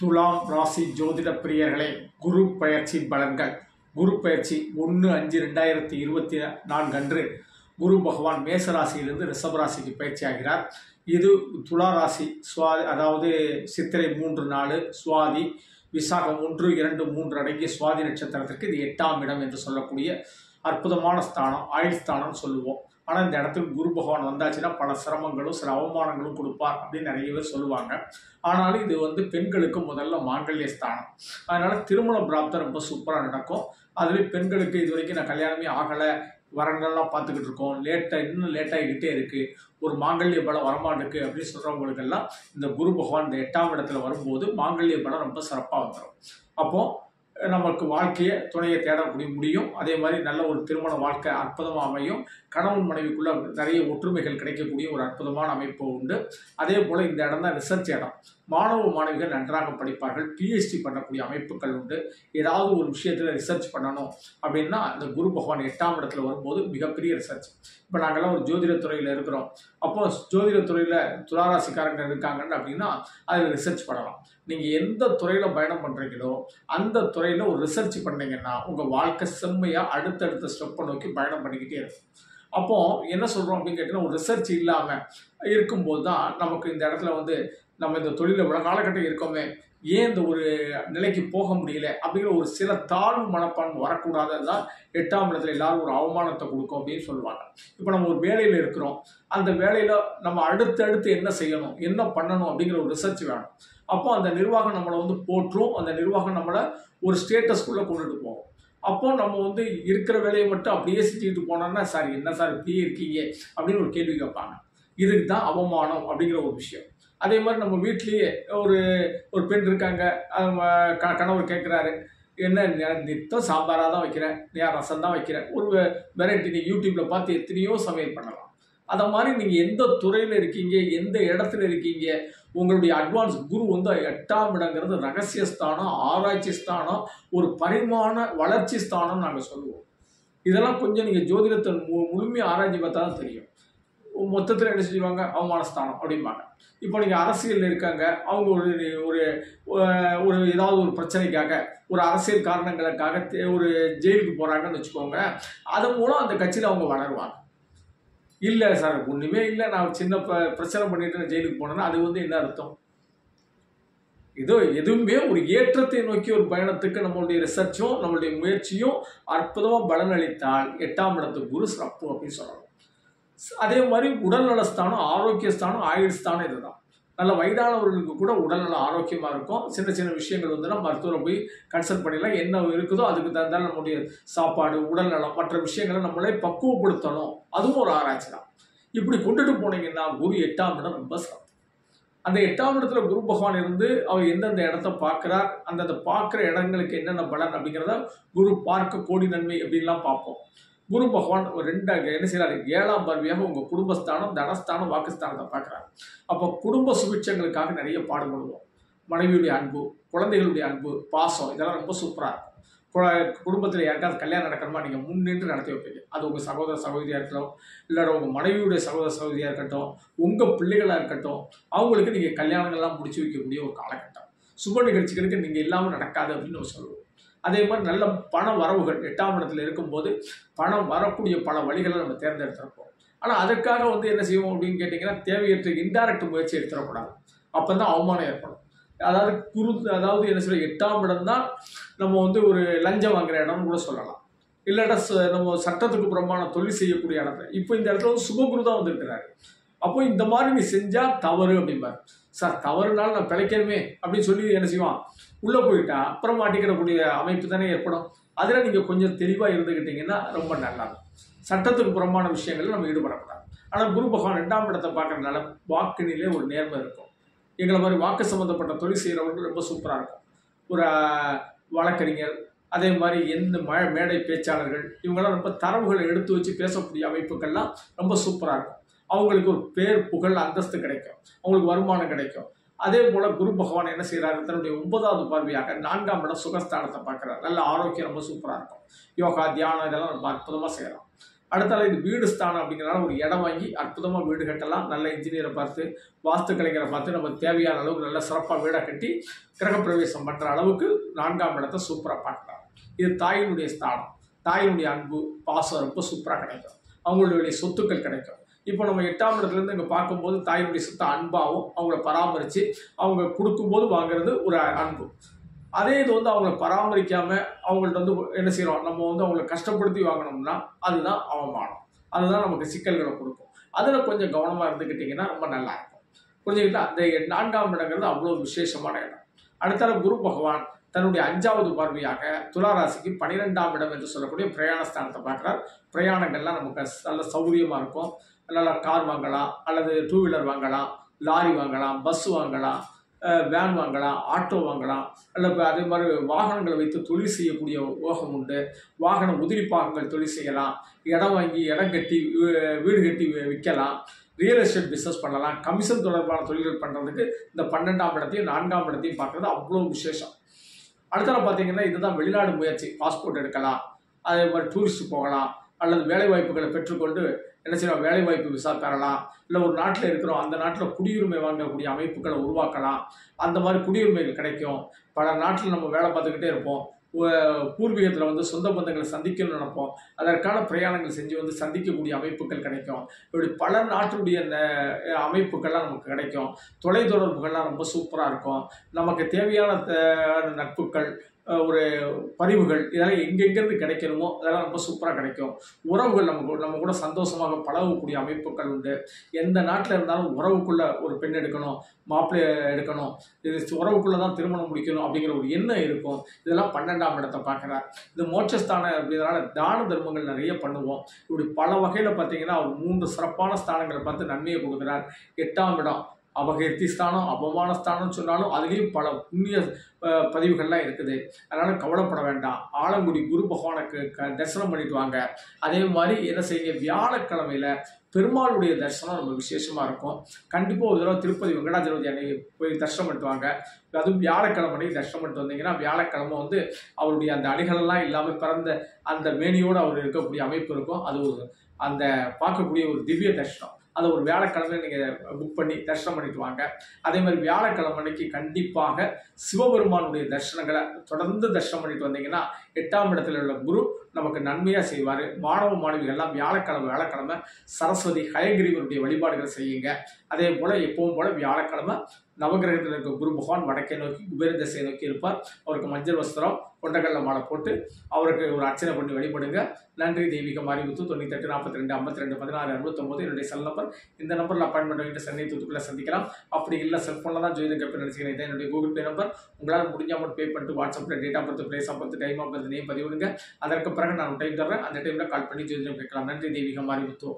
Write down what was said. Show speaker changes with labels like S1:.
S1: துலாம் ராசி ஜோதிட பிரியர்களே, குரு பயிற்சி பலன்கள். குரு பயிற்சி 1/5/2024 அன்று குரு பகவான் மேச ராசியிலிருந்து ரிஷப ராசிக்கு பயிற்சி ஆகிறார். இது துலா ராசி அதாவது சித்திரை 3 4 சுவாதி விசாகம் 1 2 3 அடங்கிய சுவாதி நட்சத்திரத்திற்கு இது 8ஆம் இடம் என்று சொல்லக்கூடிய அற்புதமான ஸ்தானம், ஆயுள் ஸ்தானம் சொல்லுவோம். ஆனால் இந்த இடத்துக்கு குரு பகவான் வந்தாச்சுன்னா பல சிரமங்களும் சில அவமானங்களும் கொடுப்பார் அப்படின்னு நிறைய பேர் சொல்லுவாங்க. ஆனாலும் இது பெண்களுக்கு முதல்ல மாங்கல்ய ஸ்தானம். அதனால திருமண பிராப்தம் ரொம்ப சூப்பராக நடக்கும். அதுலேயும் பெண்களுக்கு இது வரைக்கும் நான் கல்யாணமே ஆகலை, வரங்கள்லாம் பார்த்துக்கிட்டு இருக்கோம், இன்னும் லேட்டாகிக்கிட்டே இருக்குது, ஒரு மாங்கல்ய பலம் வரமாட்டுக்கு அப்படின்னு சொல்கிறவங்களுக்கெல்லாம் இந்த குரு பகவான் இந்த 8ஆம் இடத்துல வரும்போது மாங்கல்ய பலம் ரொம்ப சிறப்பாக வந்துடும். அப்போது நமக்கு வாழ்க்கையை துணையை தேடக்கூடிய முடியும். அதே மாதிரி நல்ல ஒரு திருமண வாழ்க்கை அற்புதமாக அமையும். கணவன் மனைவிக்குள்ள நிறைய ஒற்றுமைகள் கிடைக்கக்கூடிய ஒரு அற்புதமான அமைப்பு உண்டு. அதே போல் இந்த இடம் தான் ரிசர்ச் இடம். மாணவ மாணவிகள் நன்றாக படிப்பார்கள். பிஹெச்டி பண்ணக்கூடிய அமைப்புகள் உண்டு. ஏதாவது ஒரு விஷயத்தில் ரிசர்ச் பண்ணணும் அப்படின்னா இந்த குரு பகவான் 8ஆம் இடத்துல வரும்போது மிகப்பெரிய ரிசர்ச். இப்போ நாங்கள்லாம் ஒரு ஜோதிடத்துறையில் இருக்கிறோம். அப்போ ஜோதிடத்துறையில் துளாராசிக்காரங்க இருக்காங்கன்னு அப்படின்னா அதில் ரிசர்ச் பண்ணலாம். நீங்கள் எந்த துறையில் பயணம் பண்ணுறீங்களோ அந்த துறையில் ஒரு ரிசர்ச் பண்ணீங்கன்னா உங்கள் வாழ்க்கை செம்மையாக அடுத்தடுத்த ஸ்டெப்பை நோக்கி பயணம் பண்ணிக்கிட்டே இருக்கும். அப்போது என்ன சொல்கிறோம் அப்படின்னு கேட்டிங்கன்னா, ஒரு ரிசர்ச் இல்லாமல் இருக்கும்போது தான் நமக்கு இந்த இடத்துல நம்ம இந்த தொழிலில் இவ்வளோ காலகட்டம் இருக்கோமே, ஏன் இந்த ஒரு நிலைக்கு போக முடியல அப்படிங்கிற ஒரு சில தாழ்வு மனப்பான்மை வரக்கூடாது தான் 8ஆம் இடத்துல எல்லாரும் ஒரு அவமானத்தை கொடுக்கும் அப்படின்னு சொல்லுவாங்க. இப்போ நம்ம ஒரு வேலையில் இருக்கிறோம், அந்த வேலையில் நம்ம அடுத்தடுத்து என்ன செய்யணும், என்ன பண்ணணும் அப்படிங்கிற ஒரு ரிசர்ச் வேணும். அப்போ அந்த நிர்வாகம் நம்மளை போற்றும், அந்த நிர்வாகம் நம்மளை ஒரு ஸ்டேட்டஸ்குள்ளே கொண்டுட்டு போகும். அப்போ நம்ம இருக்கிற வேலையை மட்டும் அப்படியே செஞ்சுக்கிட்டு போனோம்னா, சார் என்ன சார் இப்படியே இருக்கீங்க அப்படின்னு ஒரு கேள்வி கேட்பாங்க. இதுக்கு தான் அவமானம் அப்படிங்கிற ஒரு விஷயம். அதே மாதிரி நம்ம வீட்லேயே ஒரு பெண் இருக்காங்க, கணவர் கேட்குறாரு, என்ன நித்தம் சாம்பாராக தான் வைக்கிறேன், நான் ரசம் தான் வைக்கிறேன், ஒரு வெரைட்டி நீங்கள் யூடியூப்பில் பார்த்து எத்தனையோ சமையல் பண்ணலாம். அதை மாதிரி நீங்கள் எந்த துறையில் இருக்கீங்க, எந்த இடத்துல இருக்கீங்க, உங்களுடைய அட்வான்ஸ் குரு 8ஆம் இடங்கிறது ரகசிய ஸ்தானம், ஆராய்ச்சி ஸ்தானம், ஒரு பரிமாண வளர்ச்சி ஸ்தானம் நாங்கள் சொல்லுவோம். இதெல்லாம் கொஞ்சம் நீங்கள் ஜோதிடத்தை முழுமையாக ஆராய்ச்சி பார்த்தா தான் தெரியும். மொத்தத்தில் என்ன செய்வாங்க, அவமான ஸ்தானம் அப்படிம்பாங்க. இப்போ நீங்கள் அரசியலில் இருக்காங்க, அவங்க ஒரு ஏதாவது ஒரு பிரச்சனைக்காக, ஒரு அரசியல் காரணங்களுக்காக ஒரு ஜெயிலுக்கு போகிறாங்கன்னு வச்சுக்கோங்க. அதன் மூலம் அந்த கட்சியில் அவங்க வளருவாங்க. இல்லை சார் ஒன்றுமே இல்லை, நான் சின்ன பிரச்சனை பண்ணிட்டு ஜெயிலுக்கு போனேன்னா அது என்ன அர்த்தம்? எதுவுமே ஒரு ஏற்றத்தை நோக்கி ஒரு பயணத்துக்கு நம்மளுடைய ரிசர்ச்சும் நம்மளுடைய முயற்சியும் அற்புதமாக பலனளித்தால் 8ஆம் இடத்துக்கு குரு சிறப்பு அப்படின்னு சொல்லலாம். அதே மாதிரி உடல்நலஸ்தானம், ஆரோக்கிய ஸ்தானம், ஆயுள் ஸ்தானம் இதுதான். நல்ல வயதானவர்களுக்கு கூட உடல்நல ஆரோக்கியமாக இருக்கும். சின்ன சின்ன விஷயங்கள் மருத்துவரை போய் கன்சல்ட் பண்ணிடலாம். என்ன இருக்குதோ அதுக்கு தகுந்தாலும் நம்முடைய சாப்பாடு, உடல்நலம், மற்ற விஷயங்களை நம்மளே பக்குவப்படுத்தணும். அதுவும் ஒரு ஆராய்ச்சி தான். இப்படி கொண்டுட்டு போனீங்கன்னா குரு 8ஆம் இடம் ரொம்ப சிறப்பு. அந்த 8ஆம் இடத்துல குரு பகவான் இருந்து அவர் எந்தெந்த இடத்த பார்க்குறார், அந்தந்த பார்க்குற இடங்களுக்கு என்னென்ன பலன் அப்படிங்கிறத குரு பார்க்க கோடி நன்மை அப்படின்லாம் பார்ப்போம். குரு பகவான் என்ன செய்யறாரு, 7ஆம் பார்வையாக உங்கள் குடும்பஸ்தானம், தனஸ்தானம், வாக்குஸ்தானத்தை பார்க்குறாரு. அப்போ குடும்ப சுபிட்சங்களுக்காக நிறைய பாடுபடுவோம். மனைவியுடைய அன்பு, குழந்தைகளுடைய அன்பு, பாசம், இதெல்லாம் ரொம்ப சூப்பராக இருக்கும். குடும்பத்தில் யாருக்காவது கல்யாணம் நடக்கணுமா, நீங்கள் முன்னின்று நடத்தி வைப்பீங்க. அது உங்கள் சகோதர சகோதரியாக இருக்கட்டும், இல்லை உங்கள் மனைவியுடைய சகோதர சகோதரியாக இருக்கட்டும், உங்கள் பிள்ளைகளாக இருக்கட்டும், அவங்களுக்கு நீங்கள் கல்யாணங்கள்லாம் முடிச்சு வைக்கக்கூடிய ஒரு காலகட்டம். சுப நிகழ்ச்சிகளுக்கு நீங்கள் இல்லாமல் நடக்காது அப்படின்னு நம்ம சொல்லுவோம். அதே மாதிரி நல்ல பண வரவுகள் 8ஆம் இடத்துல இருக்கும்போது பணம் வரக்கூடிய பல வழிகளை நம்ம தேர்ந்தெடுத்திருப்போம். ஆனால் அதற்காக என்ன செய்வோம் அப்படின்னு கேட்டிங்கன்னா, தேவையற்ற இன்டைரக்ட் முயற்சி எடுத்துடக்கூடாது. அப்போ தான் அவமானம் ஏற்படும். அதாவது என்ன சொல்ல, 8ஆம் இடம் தான் நம்ம ஒரு லஞ்சம் வாங்குற இடம்னு கூட சொல்லலாம். இல்லாட்டா நம்ம சட்டத்துக்கு புறம்பான தொழில் செய்யக்கூடிய இடத்துல. இப்போ இந்த இடத்துல சுபகுரு தான் வந்திருக்கிறாரு. அப்போ இந்த மாதிரி நீ செஞ்சால் தவறு அப்படிம்பாரு. சார் தவறுனாலும் நான் பிழைக்கணுமே அப்படின்னு சொல்லி என்ன செய்வான், உள்ளே போயிட்டா அப்புறம் மாட்டிக்கிறக்கூடிய அமைப்பு தானே ஏற்படும். அதில் நீங்கள் கொஞ்சம் தெளிவாக இருந்துக்கிட்டீங்கன்னா ரொம்ப நல்லது. சட்டத்துக்கு புறம்பான விஷயங்களில் நம்ம ஈடுபடக்கூடாது. ஆனால் குரு பகவான் 2ஆம் இடத்தை பார்க்கறதுனால வாக்கினிலே ஒரு நேர்மை இருக்கும். எங்களை மாதிரி வாக்கு சம்மந்தப்பட்ட தொழில் செய்கிறவங்களுக்கு ரொம்ப சூப்பராக இருக்கும். ஒரு வழக்கறிஞர், அதே மாதிரி எந்த மேடை பேச்சாளர்கள், இவங்கெல்லாம் ரொம்ப தரவுகளை எடுத்து வச்சு பேசக்கூடிய அமைப்புகள்லாம் ரொம்ப சூப்பராக இருக்கும். அவங்களுக்கு ஒரு பேர், புகழ், அந்தஸ்து கிடைக்கும், அவங்களுக்கு வருமானம் கிடைக்கும். அதே போல் குரு பகவான் என்ன செய்கிறாரு, தன்னுடைய 9வது பார்வையாக 4ஆம் இடம் சுகஸ்தானத்தை பார்க்குறாரு. நல்ல ஆரோக்கியம் ரொம்ப சூப்பராக இருக்கும். யோகா, தியானம் இதெல்லாம் ரொம்ப அற்புதமாக செய்யலாம். அடுத்தால இது வீடு ஸ்தானம் அப்படிங்கிறனால ஒரு இடம் வாங்கி அற்புதமாக வீடு கட்டலாம். நல்ல இன்ஜினியரை பார்த்து, வாஸ்து கலைஞரை பார்த்து நம்ம தேவையான அளவுக்கு நல்ல சிறப்பாக வீடாக கட்டி கிரகப்பிரவேசம் பண்ணுற அளவுக்கு 4ஆம் இடத்தை சூப்பராக பார்க்கலாம். இது தாயினுடைய ஸ்தானம். தாயினுடைய அன்பு, பாசம் ரொம்ப சூப்பராக கிடைக்கும். அவங்களுடைய சொத்துக்கள் கிடைக்கும். இப்போ நம்ம 8ஆம் இடத்துலேருந்து இங்கே பார்க்கும்போது தாயினுடைய சொத்தை அன்பாகவும் அவங்கள பராமரித்து அவங்க கொடுக்கும்போது வாங்குறது ஒரு அன்பு. அதே இது அவங்கள பராமரிக்காமல் அவங்கள்ட்ட என்ன செய்கிறோம், நம்ம அவங்கள கஷ்டப்படுத்தி வாங்கினோம்னா அதுதான் அவமானம். அதுதான் நமக்கு சிக்கல்களை கொடுக்கும். அதில் கொஞ்சம் கவனமாக இருந்துக்கிட்டிங்கன்னா ரொம்ப நல்லா இருக்கும். புரிஞ்சுக்கிட்டா? இந்த 4ஆம் இடங்கிறது அவ்வளோ விசேஷமான இடம். அடுத்தால குரு பகவான் தன்னுடைய 5வது பார்வையாக துலா ராசிக்கு 12ஆம் இடம் என்று சொல்லக்கூடிய பிரயாண ஸ்தானத்தை பார்க்குறார். பிரயாணங்கள்லாம் நமக்கு நல்ல சௌகரியமாக இருக்கும். நல்லா கார் வாங்கலாம், அல்லது 2 வீலர் வாங்கலாம், லாரி வாங்கலாம், பஸ் வாங்கலாம், வேன் வாங்கலாம், ஆட்டோ வாங்கலாம், அல்லது அதே மாதிரி வாகனங்களை வைத்து தொழில் செய்யக்கூடிய யோகம் உண்டு. வாகன உதிரி பாகங்கள் தொழில் செய்யலாம். இடம் வாங்கி இடம் கட்டி வீடு கட்டி விற்கலாம். ரியல் எஸ்டேட் பிஸ்னஸ் பண்ணலாம். கமிஷன் தொடர்பான தொழில்கள் பண்ணுறதுக்கு இந்த 12ஆம் இடத்தையும் 4ஆம் இடத்தையும் பார்க்குறது அவ்வளோ விசேஷம். அடுத்தால பார்த்தீங்கன்னா இதுதான் வெளிநாடு முயற்சி. பாஸ்போர்ட் எடுக்கலாம், அதே மாதிரி டூரிஸ்ட் போகலாம், அல்லது வேலை வாய்ப்புகளை பெற்றுக்கொண்டு என்ன செய்யலாம், வேலை வாய்ப்பு விசா பெறலாம். இல்லை ஒரு நாட்டில் இருக்கிறோம், அந்த நாட்டில் குடியுரிமை வாங்கக்கூடிய அமைப்புகளை உருவாக்கலாம். அந்த மாதிரி குடியுரிமைகள் கிடைக்கும். பல நாட்டில் நம்ம வேலை பார்த்துக்கிட்டே இருப்போம். பூர்வீகத்தில் சொந்த பந்தங்களை சந்திக்கணும்னு நினைப்போம். அதற்கான பிரயாணங்கள் செஞ்சு சந்திக்கக்கூடிய அமைப்புகள் கிடைக்கும். இப்படி பல நாட்டுடைய அமைப்புகள்லாம் நமக்கு கிடைக்கும். தொலைத்தொடர்புகள்லாம் ரொம்ப சூப்பராக இருக்கும். நமக்கு தேவையான நட்புகள், ஒரு பதிவுகள் இதெல்லாம் எங்கெங்கேருந்து கிடைக்கணுமோ அதெல்லாம் ரொம்ப சூப்பராக கிடைக்கும். உறவுகள் நம்ம கூட சந்தோஷமாக பழகக்கூடிய அமைப்புகள் உண்டு. எந்த நாட்டில் இருந்தாலும் உறவுக்குள்ளே ஒரு பெண் எடுக்கணும், மாப்பிள்ளை எடுக்கணும், இது உறவுக்குள்ளே தான் திருமணம் முடிக்கணும் அப்படிங்கிற ஒரு எண்ணம் இருக்கும். இதெல்லாம் 12ஆம் இடத்தை பார்க்குறார். இது மோட்சஸ்தானம் அப்படிங்கிறனால தான தர்மங்கள் நிறைய பண்ணுவோம். இப்படி பல வகையில் பார்த்தீங்கன்னா அவர் 3 சிறப்பான ஸ்தானங்களை பார்த்து நன்மையை கொடுக்குறார். 8ஆம் இடம் அபகீர்த்தி ஸ்தானம், அவமான ஸ்தானம் சொன்னாலும் அதுலேயும் பல புண்ணிய பதிவுகள்லாம் இருக்குது. அதனால் கவலைப்பட வேண்டாம். ஆலங்குடி குரு பகவானுக்கு தரிசனம் பண்ணிட்டு வாங்க. அதே மாதிரி என்ன செய்யுங்க, வியாழக்கிழமையில் பெருமாளுடைய தரிசனம் ரொம்ப விசேஷமாக இருக்கும். கண்டிப்பாக ஒரு தடவை திருப்பதி வெங்கடாஜலபதி அன்னைக்கு போய் தரிசனம் பண்ணிட்டு வாங்க. அதுவும் வியாழக்கிழமை தரிசனம் பண்ணிட்டு வந்தீங்கன்னா வியாழக்கிழமை அவருடைய அந்த அடிகளெல்லாம் இல்லாமல் பிறந்த அந்த மேனியோடு அவர் இருக்கக்கூடிய அமைப்பு இருக்கும். அது அந்த பார்க்கக்கூடிய ஒரு திவ்ய தரிசனம். அதை ஒரு வியாழக்கிழமை நீங்கள் புக் பண்ணி தரிசனம் பண்ணிட்டு வாங்க. அதே மாதிரி வியாழக்கிழமை அன்னைக்கு கண்டிப்பாக சிவபெருமானுடைய தரிசனங்களை தொடர்ந்து தரிசனம் பண்ணிட்டு வந்தீங்கன்னா 8ஆம் இடத்துல உள்ள குரு நமக்கு நன்மையாக செய்வார். மாணவ மாணவிகள்லாம் வியாழக்கிழமை சரஸ்வதி ஹயகிரிவருடைய வழிபாடுகளை செய்யுங்க. அதே போல் எப்பவும் போல் வியாழக்கிழமை நவகிரகத்தில் இருக்க குரு பகவான் வடக்கே நோக்கி குபேர திசையை நோக்கி இருப்பார். அவருக்கு மஞ்சள் வஸ்திரம், கொண்டக்கடலை மாலை போட்டு அவருக்கு ஒரு அர்ச்சனை பண்ணி வழிபடுங்க. நன்றி. தெய்வீக மாரிமுத்து 98 42 52 16 69 என்னுடைய செல் நம்பர். இந்த நம்பரில் அப்பாயின்மெண்ட் வாங்கிட்டு சென்னை தூத்துக்குள்ளே சந்திக்கலாம். அப்படி இல்லை செல்ஃபோனில் தான் ஜோதிடம் கேட்பேன் நினச்சிக்கிறேன். இதான் என்னுடைய கூகுள் பே நம்பர். உங்களால் முடிஞ்ச அமௌண்ட் பே பண்ணிட்டு வாட்ஸ்அப்பில் date of birth, place of birth, time of birth name பதிவிடுங்க. அதற்கு பிறகு நான் டைம் தர்றேன். அந்த டைமில் கால் பண்ணி ஜோதிடம் கேட்கலாம். நன்றி. தெய்வீக மாரிமுத்து.